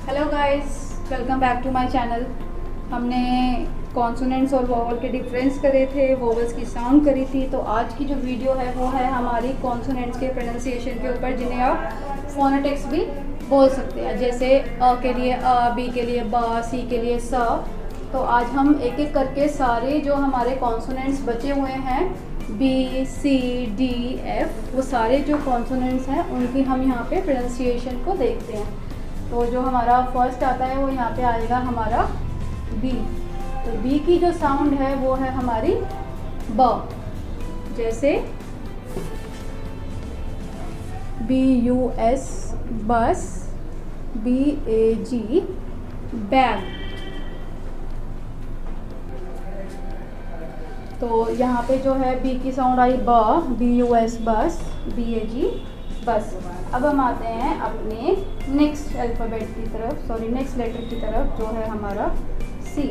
Hello guys, welcome back to my channel. हमने consonants और vowel के डिफरेंस करे थे, वोवल्स की साउंड करी थी। तो आज की जो वीडियो है वो है हमारी कॉन्सोनेंट्स के प्रोनाउंसिएशन के ऊपर, जिन्हें आप फोनेटिक्स भी बोल सकते हैं। जैसे अ के लिए अ, बी के लिए ब, सी के लिए स। तो आज हम एक एक करके सारे जो हमारे कॉन्सोनेंट्स बचे हुए हैं, बी, सी, डी, एफ, वो सारे जो कॉन्सोनेंट्स हैं उनकी हम यहाँ पे प्रोनाउंसिएशन को देखते हैं। तो जो हमारा फर्स्ट आता है वो यहाँ पे आएगा हमारा बी। तो बी की जो साउंड है वो है हमारी ब। जैसे B U S bus, B ए जी बैग। तो यहाँ पे जो है बी की साउंड आई ब, B U S bus, B ए जी बस। अब हम आते हैं अपने नेक्स्ट अल्फ़ाबेट की तरफ, सॉरी नेक्स्ट लेटर की तरफ, जो है हमारा सी।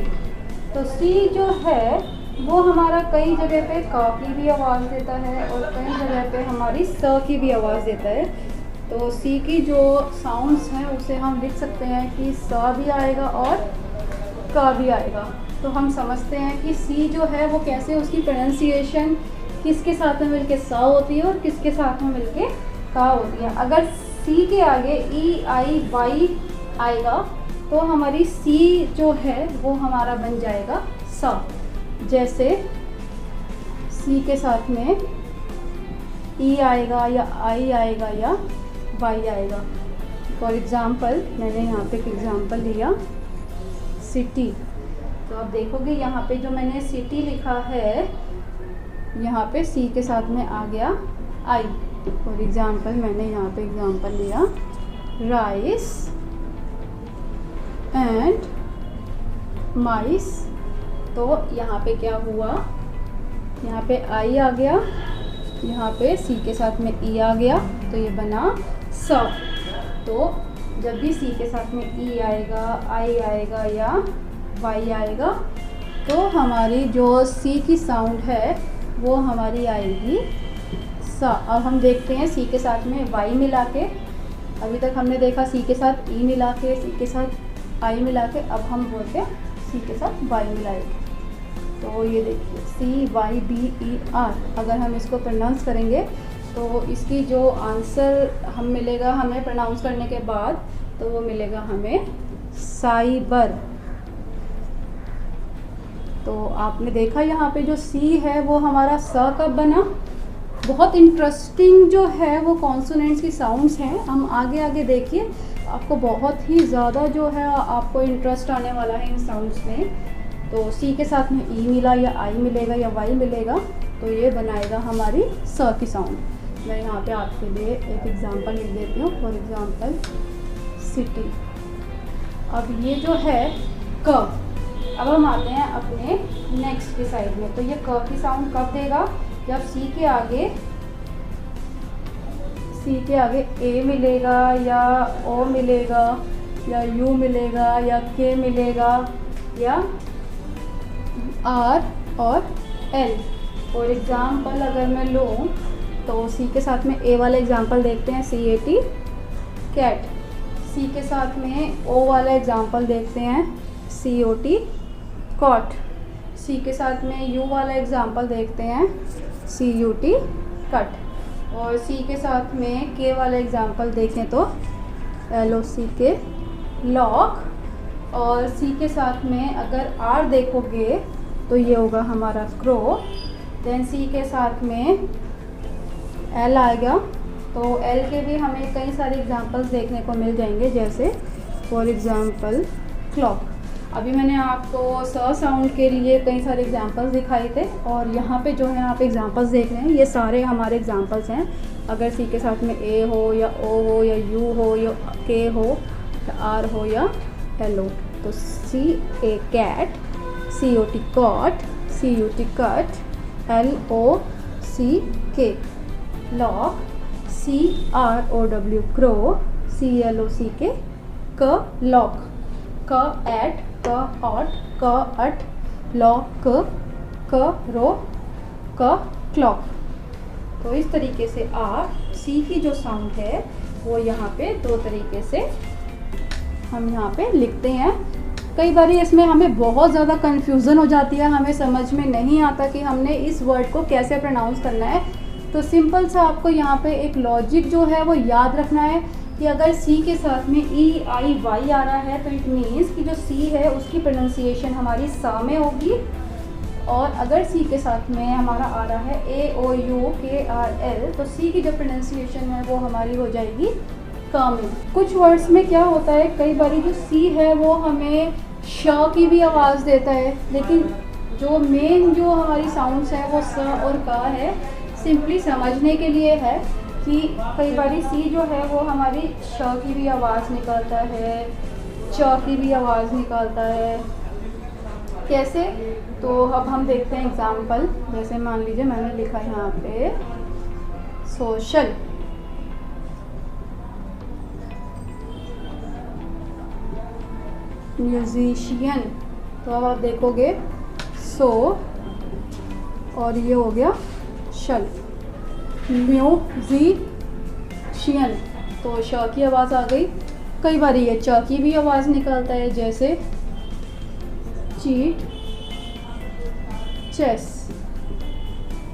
तो सी जो है वो हमारा कई जगह पे क की भी आवाज़ देता है और कई जगह पे हमारी स की भी आवाज़ देता है। तो सी की जो साउंड्स हैं उसे हम लिख सकते हैं कि स भी आएगा और क भी आएगा। तो हम समझते हैं कि सी जो है वो कैसे, उसकी प्रोनाउंसिएशन किसके साथ में मिलके स होती है और किसके साथ में मिलके का होती है। अगर सी के आगे ई आई वाई आएगा तो हमारी सी जो है वो हमारा बन जाएगा स। जैसे सी के साथ में ई आएगा या आई आएगा या वाई आएगा। फॉर एग्ज़ाम्पल मैंने यहाँ पे एक एग्ज़ाम्पल लिया सिटी। तो आप देखोगे यहाँ पे जो मैंने सिटी लिखा है, यहाँ पे सी के साथ में आ गया आई। फॉर एग्ज़ाम्पल मैंने यहाँ पे एग्ज़ाम्पल लिया राइस एंड माइस। तो यहाँ पे क्या हुआ, यहाँ पे आई आ गया, यहाँ पे सी के साथ में ई आ गया, तो ये बना स। तो जब भी सी के साथ में ई आएगा, आई आएगा या वाई आएगा तो हमारी जो सी की साउंड है वो हमारी आएगी स। अब हम देखते हैं सी के साथ में वाई मिला के। अभी तक हमने देखा सी के साथ ई मिला के, सी के साथ आई मिला के, अब हम बोलते हैं सी के साथ वाई मिलाएंगे। तो ये देखिए सी वाई बी ई आर। अगर हम इसको प्रोनाउंस करेंगे तो इसकी जो आंसर हम मिलेगा हमें प्रोनाउंस करने के बाद, तो वो मिलेगा हमें साइबर। तो आपने देखा यहाँ पे जो सी है वो हमारा स कब बना। बहुत इंटरेस्टिंग जो है वो कॉन्सोनेंट्स की साउंड्स हैं। हम आगे आगे देखिए, आपको बहुत ही ज़्यादा जो है आपको इंटरेस्ट आने वाला है इन साउंड्स में। तो सी के साथ में ई मिला या आई मिलेगा या वाई मिलेगा तो ये बनाएगा हमारी स की साउंड। मैं यहाँ पे आपके लिए एक एग्ज़ाम्पल लिख देती हूँ। For example city. अब ये जो है क। अब हम आते हैं अपने नेक्स्ट की साइड में। तो ये क की साउंड कब देगा, जब सी के आगे ए मिलेगा या ओ मिलेगा या यू मिलेगा या के मिलेगा या आर और एल। फॉर एग्ज़ाम्पल अगर मैं लूँ तो सी के साथ में ए वाला एग्ज़ाम्पल देखते हैं, सी ए टी कैट। सी के साथ में ओ वाला एग्ज़ाम्पल देखते हैं, सी ओ टी कॉट। सी के साथ में यू वाला एग्ज़ाम्पल देखते हैं, सी यू टी कट। और सी के साथ में के वाला एग्ज़ाम्पल देखें तो L O C K lock. और सी के साथ में अगर आर देखोगे तो ये होगा हमारा क्रो। देन सी के साथ में एल आएगा, तो एल के भी हमें कई सारे एग्ज़ाम्पल्स देखने को मिल जाएंगे, जैसे फॉर एग्ज़ाम्पल क्लॉक। अभी मैंने आपको स साउंड के लिए कई सारे एग्जांपल्स दिखाए थे और यहाँ पे जो है आप एग्जांपल्स देख रहे हैं, ये सारे हमारे एग्जांपल्स हैं। अगर सी के साथ में ए हो या ओ हो या यू हो या के हो या आर हो या एल हो। तो C A cat, C O T cot, C U T cut, L O C K lock, C R O W crow, C L O C K क लॉक, क एट, क ऑट, क अट, law क रो, क clock. तो इस तरीके से आप सी की जो साउंड है वो यहाँ पे दो तरीके से हम यहाँ पे लिखते हैं। कई बार इसमें हमें बहुत ज़्यादा कन्फ्यूज़न हो जाती है, हमें समझ में नहीं आता कि हमने इस वर्ड को कैसे प्रोनाउंस करना है। तो सिंपल सा आपको यहाँ पे एक लॉजिक जो है वो याद रखना है कि अगर सी के साथ में ई आई वाई आ रहा है तो इट मीन्स कि जो सी है उसकी प्रोनाउंसिएशन हमारी सा में होगी, और अगर सी के साथ में हमारा आ रहा है ए ओ यू के आर एल तो सी की जो प्रोनाउंसिएशन है वो हमारी हो जाएगी का में। कुछ वर्ड्स में क्या होता है, कई बार जो सी है वो हमें श की भी आवाज़ देता है, लेकिन जो मेन जो हमारी साउंड्स हैं वो स और का है। सिंपली समझने के लिए है कि कई बार सी जो है वो हमारी श की भी आवाज़ निकालता है, च की भी आवाज़ निकालता है। कैसे, तो अब हम देखते हैं एग्जाम्पल। जैसे मान लीजिए मैंने लिखा यहाँ पे सोशल, म्यूजिशियन, तो अब आप देखोगे सो और ये हो गया शल, म्यूजिशियन, तो श की आवाज़ आ गई। कई बार ये च की भी आवाज़ निकालता है, जैसे चीट, चेस,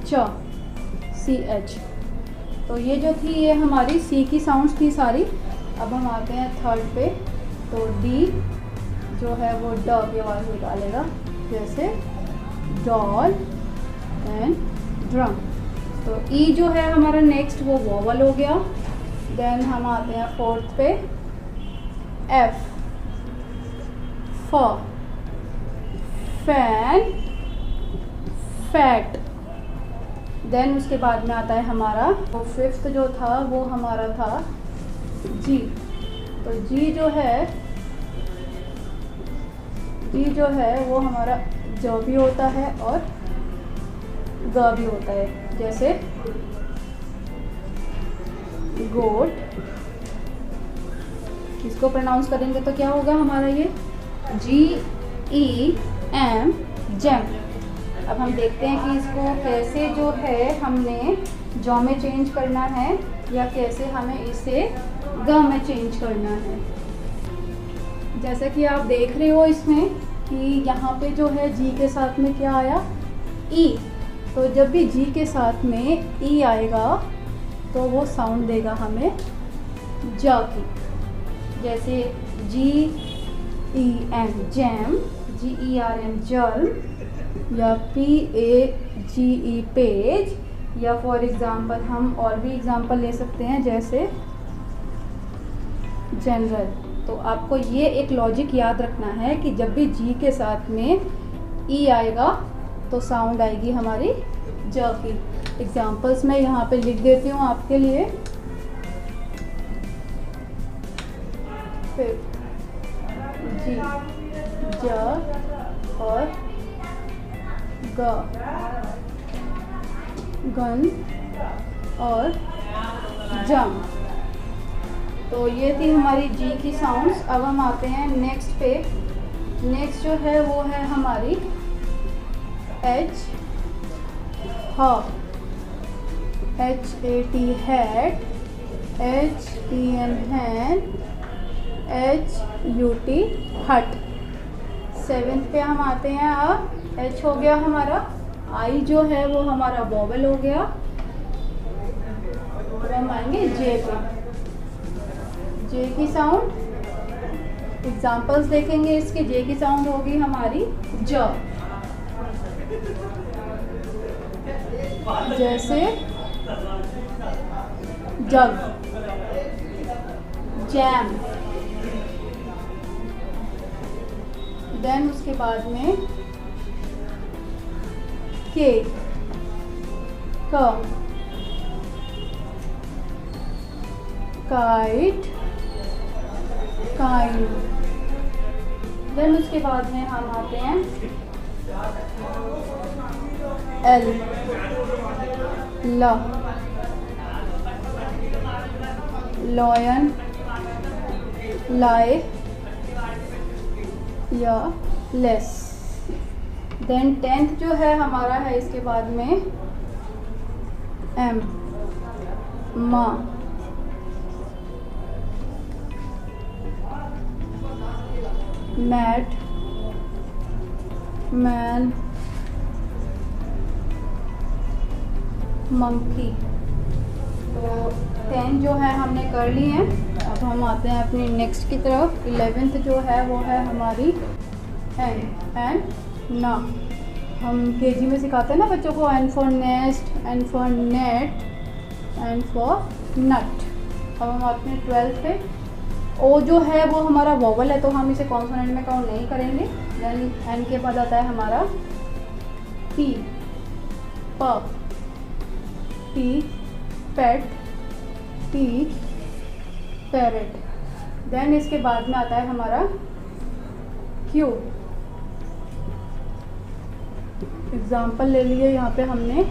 च सी एच। तो ये जो थी ये हमारी सी की साउंड्स थी सारी। अब हम आते हैं थर्ड पे, तो डी जो है वो ड की आवाज़ निकालेगा, जैसे डॉल एंड ड्रम। तो ई जो है हमारा नेक्स्ट वो वोवल हो गया। देन हम आते हैं फोर्थ पे, एफ, फ, फैन, फैट। देन उसके बाद में आता है हमारा वो फिफ्थ जो था वो हमारा था जी। तो जी जो है वो हमारा ज भी होता है और ग भी होता है, जैसे गोट। इसको प्रोनाउंस करेंगे तो क्या होगा हमारा ये जी ई एम, जेम। अब हम देखते हैं कि इसको कैसे जो है हमने ज में चेंज करना है या कैसे हमें इसे ग में चेंज करना है। जैसा कि आप देख रहे हो इसमें कि यहाँ पे जो है जी के साथ में क्या आया, ई। तो जब भी जी के साथ में ई आएगा तो वो साउंड देगा हमें ज की, जैसे G E M, gem, G E R M, germ, या P A G E, page, या फॉर एग्ज़ाम्पल हम और भी एग्ज़ाम्पल ले सकते हैं जैसे जनरल। तो आपको ये एक लॉजिक याद रखना है कि जब भी जी के साथ में ई आएगा तो साउंड आएगी हमारी ज की। एग्जाम्पल्स मैं यहाँ पे लिख देती हूँ आपके लिए। फिर जी, ज और ग, गन और जम। तो ये थी हमारी जी की साउंड्स। अब हम आते हैं नेक्स्ट पे। नेक्स्ट जो है वो है हमारी एच, ह, H A T, hat, H E N, hen, H U T, hut. Seventh पे हम आते हैं, अब एच हो गया हमारा, आई जो है वो हमारा वोवेल हो गया। तो हम आएंगे जे पे। जे की साउंड, एग्जाम्पल्स देखेंगे इसके। जे की साउंड होगी हमारी ज, जैसे जग, जैम। देन उसके बाद में केक, क, काइट, काइंड। देन उसके बाद में हम आते हैं एल, ल, लॉयन, लाए या लेस। देन टेंथ जो है हमारा है इसके बाद में एम, मा, मैट, मैन, मंकी। तो 10 जो है हमने कर ली हैं। अब हम आते हैं अपनी नेक्स्ट की तरफ। 11th जो है वो है हमारी एन ना। हम केजी में सिखाते हैं ना बच्चों को, N for nest, N for net, N for nut. अब हम आते हैं 12th पे। ओ जो है वो हमारा वोवल है, तो हम इसे कॉन्सोनेंट में काउंट नहीं करेंगे। देन एन के बाद आता है हमारा पी, प, पी पेट, पी पैरेट। देन इसके बाद में आता है हमारा क्यू। एग्जाम्पल ले लिए यहाँ पे हमने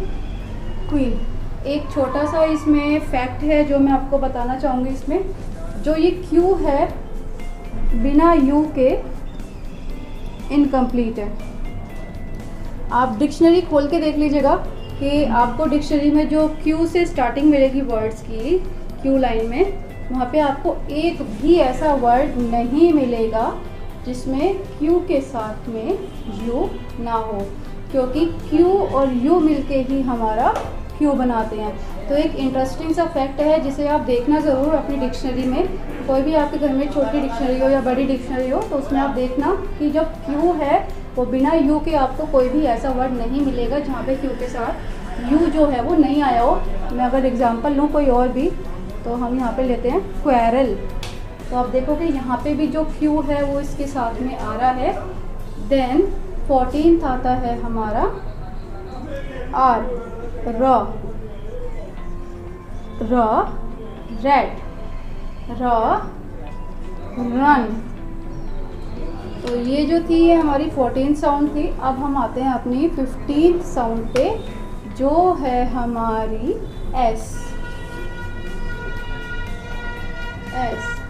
क्वीन। एक छोटा सा इसमें फैक्ट है जो मैं आपको बताना चाहूँगी। इसमें जो ये क्यू है बिना यू के इनकम्प्लीट है। आप डिक्शनरी खोल के देख लीजिएगा कि आपको डिक्शनरी में जो क्यू से स्टार्टिंग मिलेगी वर्ड्स की, क्यू लाइन में, वहाँ पे आपको एक भी ऐसा वर्ड नहीं मिलेगा जिसमें क्यू के साथ में यू ना हो, क्योंकि क्यू और यू मिलके ही हमारा क्यू बनाते हैं। तो एक इंटरेस्टिंग सा फैक्ट है जिसे आप देखना ज़रूर अपनी डिक्शनरी में। कोई भी आपके घर में छोटी डिक्शनरी हो या बड़ी डिक्शनरी हो तो उसमें आप देखना कि जब क्यू है वो बिना यू के आपको कोई भी ऐसा वर्ड नहीं मिलेगा जहाँ पे क्यू के साथ यू जो है वो नहीं आया हो। मैं अगर एग्जांपल लूँ कोई और भी, तो हम यहाँ पे लेते हैं क्वेरल। तो आप देखोगे यहाँ पे भी जो क्यू है वो इसके साथ में आ रहा है। देन 14th आता है हमारा आर, र, रेड, रन। तो ये जो थी ये हमारी 14th साउंड थी। अब हम आते हैं अपनी 15th साउंड पे जो है हमारी एस।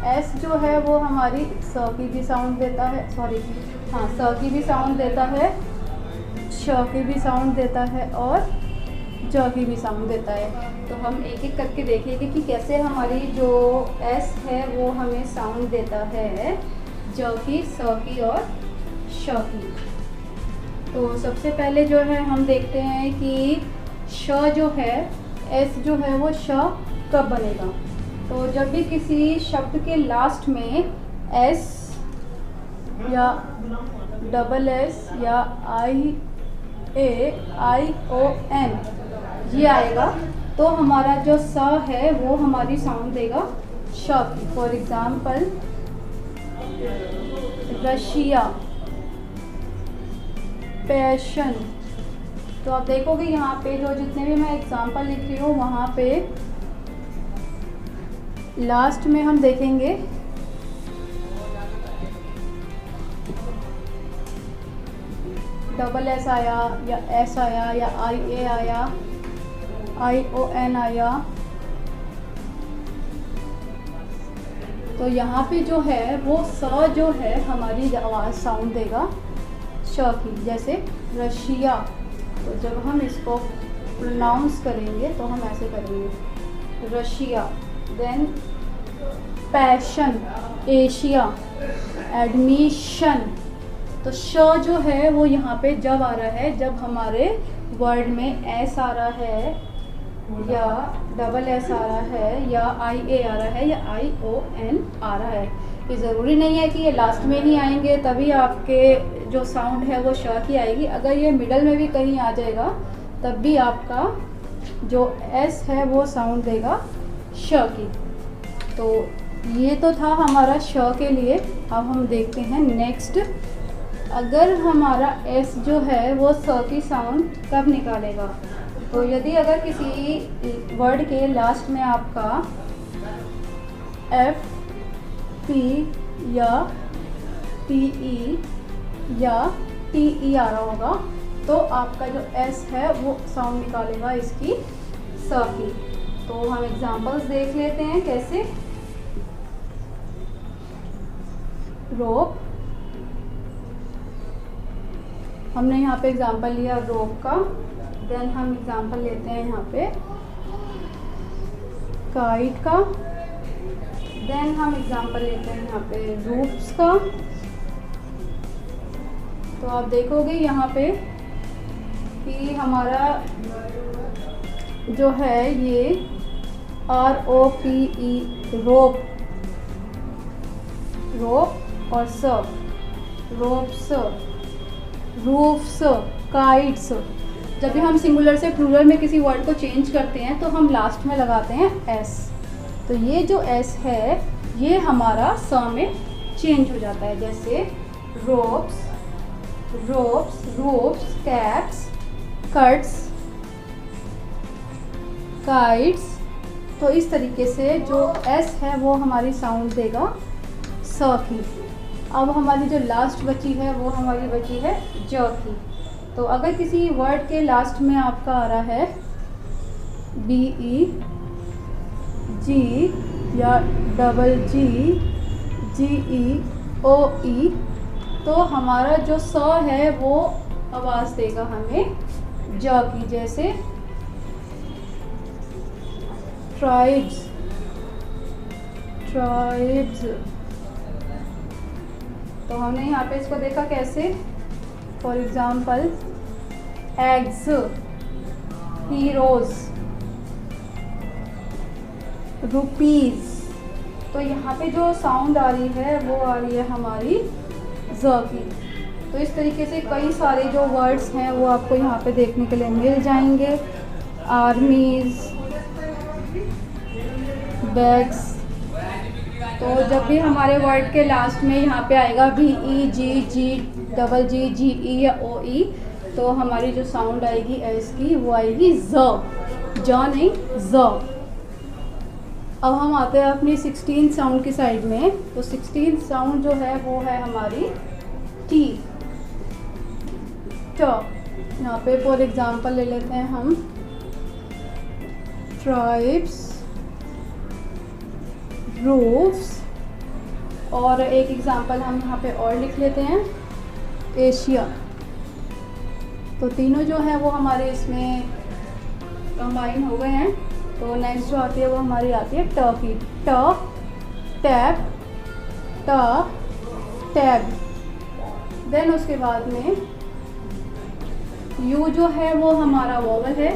एस जो है वो हमारी स की भी साउंड देता है, स की भी साउंड देता है, श की भी साउंड देता है और ज की भी साउंड देता है। तो हम एक एक करके देखेंगे कि कैसे हमारी जो एस है वो हमें साउंड देता है ज की, स की और श की। तो सबसे पहले जो है हम देखते हैं कि श जो है, एस जो है वो श कब बनेगा। तो जब भी किसी शब्द के लास्ट में एस या डबल एस या आई ओ एन ये आएगा तो हमारा जो स है वो हमारी साउंड देगा श की। For example Russia, passion. तो आप देखोगे यहाँ पे जो जितने भी मैं एग्जाम्पल लिख रही हूँ वहाँ पे लास्ट में हम देखेंगे डबल एस आया या एस आया या आई ए आया, आई ओ एन आया। तो यहाँ पे जो है वो स जो है हमारी आवाज़ साउंड देगा श की। जैसे रशिया, तो जब हम इसको प्रोनाउंस करेंगे तो हम ऐसे करेंगे Russia. Then passion, Asia, admission. तो श जो है वो यहाँ पे जब आ रहा है जब हमारे वर्ड में एस आ रहा है या डबल एस आ रहा है या आई ए आ रहा है या आई ओ एन आ रहा है। ये ज़रूरी नहीं है कि ये लास्ट में ही आएंगे तभी आपके जो साउंड है वो श की आएगी। अगर ये मिडल में भी कहीं आ जाएगा तब भी आपका जो एस है वो साउंड देगा श की। तो ये तो था हमारा श के लिए। अब हम देखते हैं नेक्स्ट, अगर हमारा एस जो है वो स की साउंड कब निकालेगा। तो यदि अगर किसी वर्ड के लास्ट में आपका एफ, पी या पी ई या टी ई आ रहा होगा तो आपका जो एस है वो साउंड निकालेगा इसकी स की। तो हम एग्जांपल्स देख लेते हैं कैसे। रोप, हमने यहाँ पे एग्जांपल लिया रोप का। देन हम एग्जांपल लेते हैं यहाँ पे काइट का। देन हम एग्जांपल लेते हैं यहाँ पे रूफ्स का। तो आप देखोगे यहाँ पे कि हमारा जो है ये ROPE रोप, रोप और स, रोप्स, रूफ्स, काइट्स। जब भी हम सिंगुलर से प्लूरल में किसी वर्ड को चेंज करते हैं तो हम लास्ट में लगाते हैं एस। तो ये जो एस है ये हमारा स में चेंज हो जाता है, जैसे ropes, ropes, roofs, caps, cuts, kites. तो इस तरीके से जो एस है वो हमारी साउंड देगा स की। अब हमारी जो लास्ट बची है वो हमारी बची है ज की। तो अगर किसी वर्ड के लास्ट में आपका आ रहा है BE, G या डबल G, GE, OE, तो हमारा जो स है वो आवाज़ देगा हमें ज की, जैसे ट्राइब्स, ट्राइब्स। तो हमने यहाँ पे इसको देखा कैसे, for example eggs, heroes, rupees. तो यहाँ पे जो साउंड आ रही है वो आ रही है हमारी ज की। तो इस तरीके से कई सारे जो वर्ड्स हैं वो आपको यहाँ पे देखने के लिए मिल जाएंगे। Armies, bags. तो जब भी हमारे वर्ड के लास्ट में यहाँ पे आएगा BE, G, double G, GE या OE, तो हमारी जो साउंड आएगी एस की वो आएगी ज नहीं ज। अब हम आते हैं अपनी 16 साउंड की साइड में। तो 16 साउंड जो है वो है हमारी टी, ट। यहाँ पे फॉर एग्जांपल ले लेते हैं हम ट्राइब्स, रूफ्स, और एक एग्जांपल हम यहाँ पे और लिख लेते हैं एशिया। तो तीनों जो है वो हमारे इसमें कंबाइन हो गए हैं। तो नेक्स्ट जो आती है वो हमारी आती है ट की। ट, टैप, ट, टैब। देन उसके बाद में यू जो है वो हमारा वोवल है।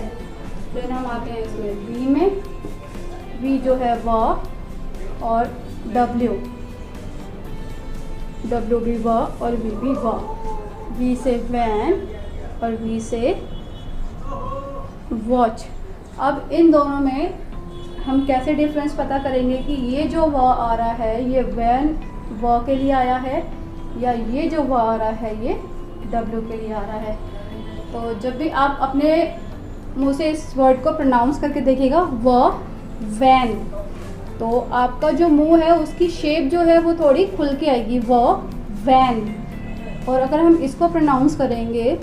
देन हम आते हैं इसमें वी में, वी जो है व, और डब्ल्यू, डब्ल्यू भी व और वी भी व। वी से वैन और वी से वॉच। अब इन दोनों में हम कैसे डिफरेंस पता करेंगे कि ये जो व आ रहा है ये वैन व के लिए आया है, या ये जो व आ रहा है ये डब्ल्यू के लिए आ रहा है। तो जब भी आप अपने मुंह से इस वर्ड को प्रोनाउंस करके देखिएगा व, वैन, तो आपका जो मुंह है उसकी शेप जो है वो थोड़ी खुल के आएगी, व, वैन। और अगर हम इसको प्रोनाउंस करेंगे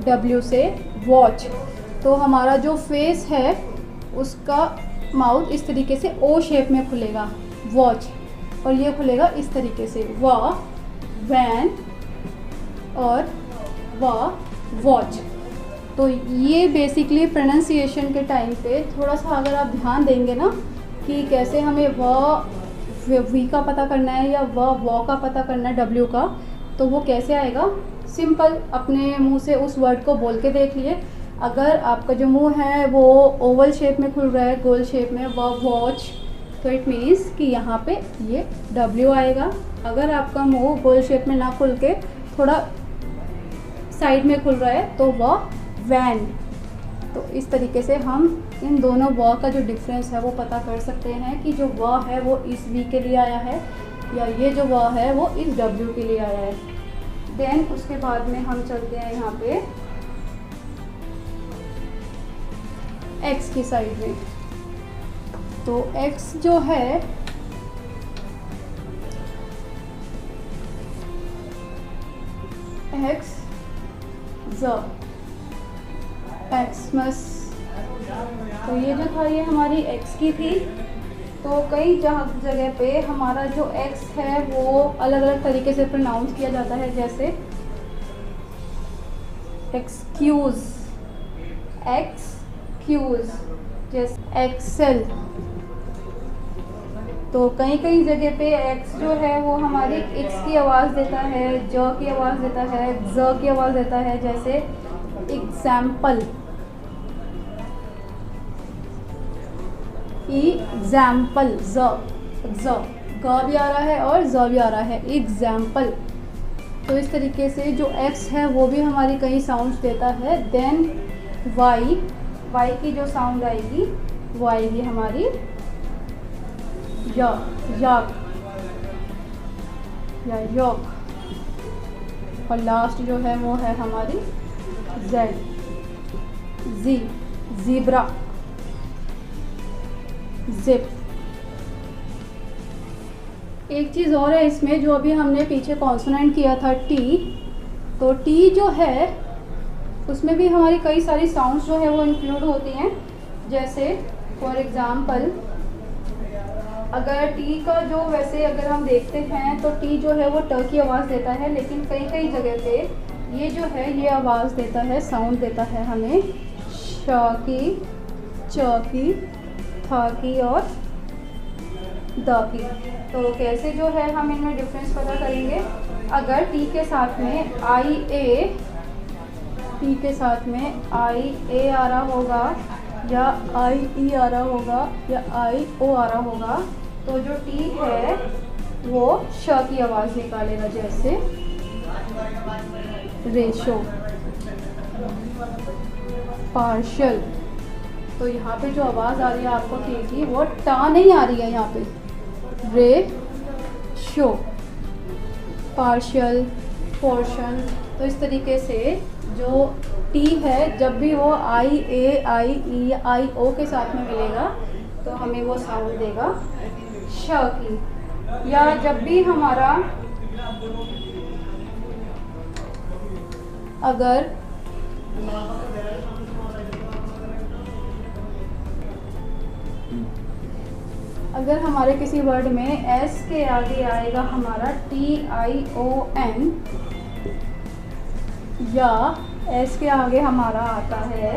डब्ल्यू से वॉच, तो हमारा जो फेस है उसका माउथ इस तरीके से ओ शेप में खुलेगा, वॉच, और ये खुलेगा इस तरीके से, व, वैन और व, वॉच। तो ये बेसिकली प्रोनाउंसिएशन के टाइम पे थोड़ा सा अगर आप ध्यान देंगे ना कि कैसे हमें वी का पता करना है या व का पता करना है डब्ल्यू का, तो वो कैसे आएगा। सिंपल अपने मुंह से उस वर्ड को बोल के देख लिए। अगर आपका जो मुंह है वो ओवल शेप में खुल रहा है, गोल शेप में, वॉच, तो इट मीन्स कि यहाँ पे ये डब्ल्यू आएगा। अगर आपका मुंह गोल शेप में ना खुल के थोड़ा साइड में खुल रहा है तो वैन। तो इस तरीके से हम इन दोनों व का जो डिफरेंस है वो पता कर सकते हैं कि जो व है वो इस वी के लिए आया है या ये जो व है वो इस डब्ल्यू के लिए आया है। देन उसके बाद में हम चलते हैं यहाँ पे एक्स की साइड में। तो एक्स जो है एक्स, एक्समस। तो ये जो था ये हमारी एक्स की थी। तो कई जगह पे हमारा जो एक्स है वो अलग अलग तरीके से प्रोनाउंस किया जाता है, जैसे एक्सक्यूज, एक्सक्यूज, जैसे एक्सेल। तो कई कई जगह पे एक्स जो है वो हमारी एक्स की आवाज़ देता है, ज की आवाज़ देता है, ज की आवाज़ देता है। जैसे एग्जाम्पल, एग्जाम्पल, ज ग भी आ रहा है और ज भी आ रहा है, एग्जाम्पल। तो इस तरीके से जो एक्स है वो भी हमारी कई साउंड्स देता है। देन वाई, वाई की जो साउंड आएगी वो आएगी हमारी याक या योक। और लास्ट जो है वो है हमारी जेड, जी, ज़ीब्रा, जिप। एक चीज़ और है इसमें, जो अभी हमने पीछे कॉन्सोनेंट किया था टी, तो टी जो है उसमें भी हमारी कई सारी साउंड्स जो है वो इंक्लूड होती हैं। जैसे फॉर एग्ज़ाम्पल अगर टी का जो वैसे अगर हम देखते हैं तो टी जो है वो ट की आवाज़ देता है, लेकिन कई कई जगह पे ये जो है ये आवाज़ देता है, साउंड देता है हमें श की, च की, थ की और द की। तो कैसे जो है हम इनमें डिफरेंस पता करेंगे। अगर टी के साथ में आई ए, टी के साथ में आई ए आ रहा होगा या आई ई आ रहा होगा या आई ओ आ रहा होगा, तो जो टी है वो श की आवाज़ निकालेगा। जैसे रेशो, पार्शल। तो यहाँ पे जो आवाज़ आ रही है आपको टी की वो टा नहीं आ रही है यहाँ पे, रे शो, पार्शियल, पोर्शन। तो इस तरीके से जो टी है जब भी वो आई ए, आई ई, आई ओ के साथ में मिलेगा तो हमें वो साउंड देगा श की। या जब भी हमारा अगर हमारे किसी वर्ड में एस के आगे आएगा हमारा टी आई ओ एन, या एस के आगे हमारा आता है,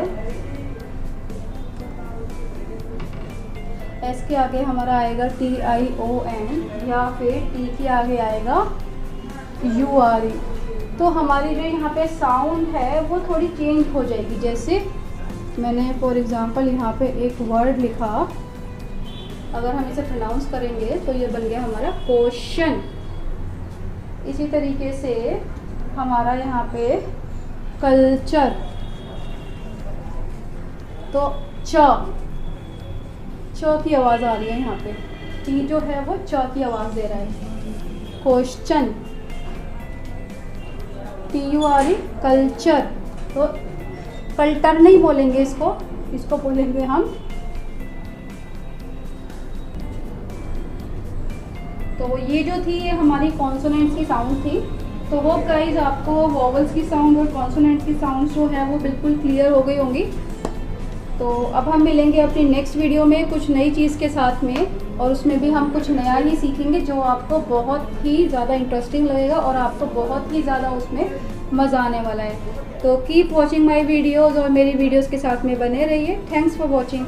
एस के आगे हमारा आएगा टी आई ओ एन, या फिर टी के आगे आएगा यू आर ई, तो हमारी जो यहाँ पे साउंड है वो थोड़ी चेंज हो जाएगी। जैसे मैंने फॉर एग्ज़ाम्पल यहाँ पे एक वर्ड लिखा, अगर हम इसे प्रोनाउंस करेंगे तो ये बन गया हमारा क्वेश्चन। इसी तरीके से हमारा यहाँ पे कल्चर, तो च की आवाज़ आ रही है यहाँ पे, टी जो है वो च की आवाज़ दे रहा है। Question, T U R E, culture. तो कल्टर नहीं बोलेंगे इसको बोलेंगे हम। तो ये जो थी ये हमारी कॉन्सोनेंट्स की साउंड थी। तो वो गाइस आपको वॉवल्स की साउंड और कॉन्सोनेंट्स की साउंड जो है वो बिल्कुल क्लियर हो गई होंगी। तो अब हम मिलेंगे अपनी नेक्स्ट वीडियो में कुछ नई चीज़ के साथ में, और उसमें भी हम कुछ नया ही सीखेंगे जो आपको बहुत ही ज़्यादा इंटरेस्टिंग लगेगा और आपको बहुत ही ज़्यादा उसमें मज़ा आने वाला है। तो कीप वॉचिंग माई वीडियोज़ और मेरी वीडियोज़ के साथ में बने रहिए। Thanks for watching.